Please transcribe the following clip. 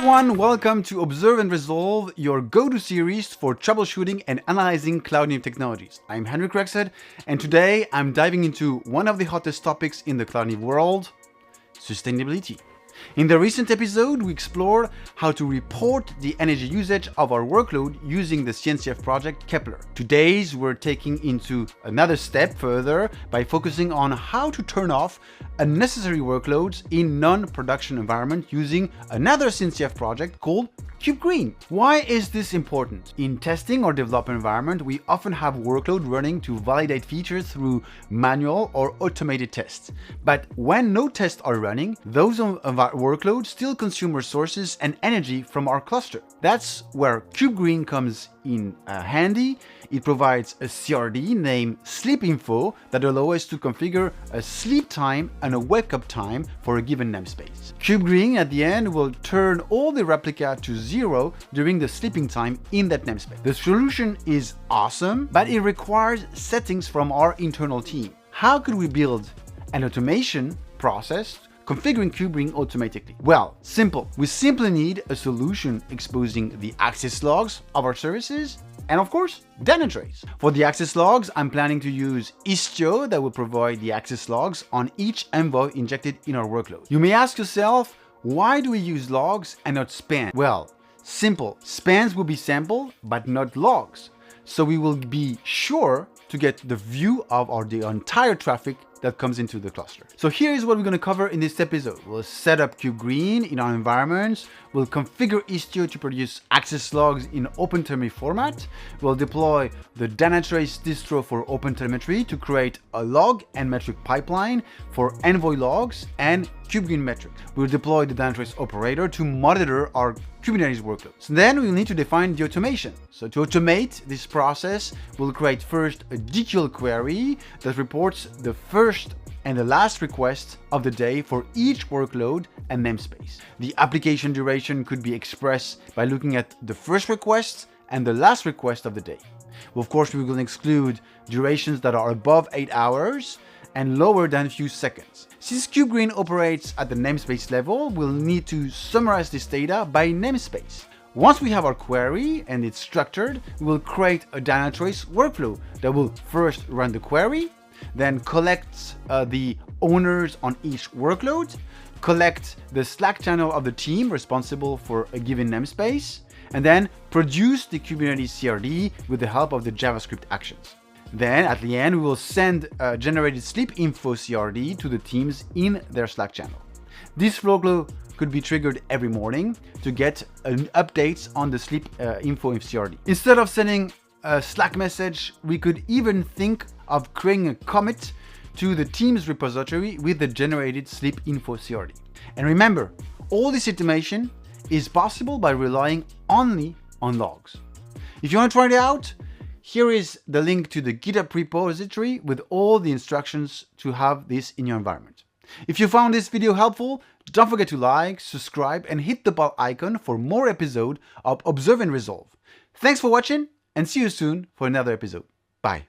everyone, welcome to Observe and Resolve, your go-to series for troubleshooting and analyzing cloud-native technologies. I'm Henrik Rexed, and today I'm diving into one of the hottest topics in the cloud-native world, sustainability. In the recent episode, we explored how to report the energy usage of our workload using the CNCF project Kepler. Today's we're taking into another step further by focusing on how to turn off unnecessary workloads in non-production environment using another CNCF project called Kubegreen. Why is this important? In testing or development environment, we often have workload running to validate features through manual or automated tests. But when no tests are running, those workloads still consume resources and energy from our cluster. That's where Kubegreen comes in handy. It provides a CRD named Sleep Info that allows us to configure a sleep time and a wake up time for a given namespace. Kubegreen at the end will turn all the replica to 0 during the sleeping time in that namespace. The solution is awesome, but it requires settings from our internal team. How could we build an automation process configuring Kubegreen automatically? Well, simple. We simply need a solution exposing the access logs of our services and of course, Dynatrace. For the access logs, I'm planning to use Istio that will provide the access logs on each Envoy injected in our workload. You may ask yourself, why do we use logs and not span? Well, simple. Spans will be sampled, but not logs. So we will be sure to get the view of the entire traffic that comes into the cluster. So here is what we're going to cover in this episode. We'll set up Kubegreen in our environments. We'll configure Istio to produce access logs in OpenTelemetry format. We'll deploy the Dynatrace Distro for OpenTelemetry to create a log and metric pipeline for Envoy logs and Kubegreen metrics. We'll deploy the Dynatrace operator to monitor our Kubernetes workloads. Then we'll need to define the automation. So to automate this process, we'll create first a DQL query that reports the first and the last request of the day for each workload and namespace. The application duration could be expressed by looking at the first request and the last request of the day. Well, of course, we will exclude durations that are above 8 hours and lower than a few seconds. Since Kubegreen operates at the namespace level, we'll need to summarize this data by namespace. Once we have our query and it's structured, we will create a Dynatrace workflow that will first run the query, then collect the owners on each workload, collect the Slack channel of the team responsible for a given namespace, and then produce the Kubernetes CRD with the help of the JavaScript actions. Then at the end, we will send a generated sleep info CRD to the teams in their Slack channel. This flow could be triggered every morning to get updates on the sleep info CRD. Instead of sending a Slack message, we could even think of creating a commit to the team's repository with the generated sleep info CRD. And remember, all this automation is possible by relying only on logs. If you want to try it out, here is the link to the GitHub repository with all the instructions to have this in your environment. If you found this video helpful, don't forget to like, subscribe, and hit the bell icon for more episodes of Observe and Resolve. Thanks for watching, and see you soon for another episode. Bye.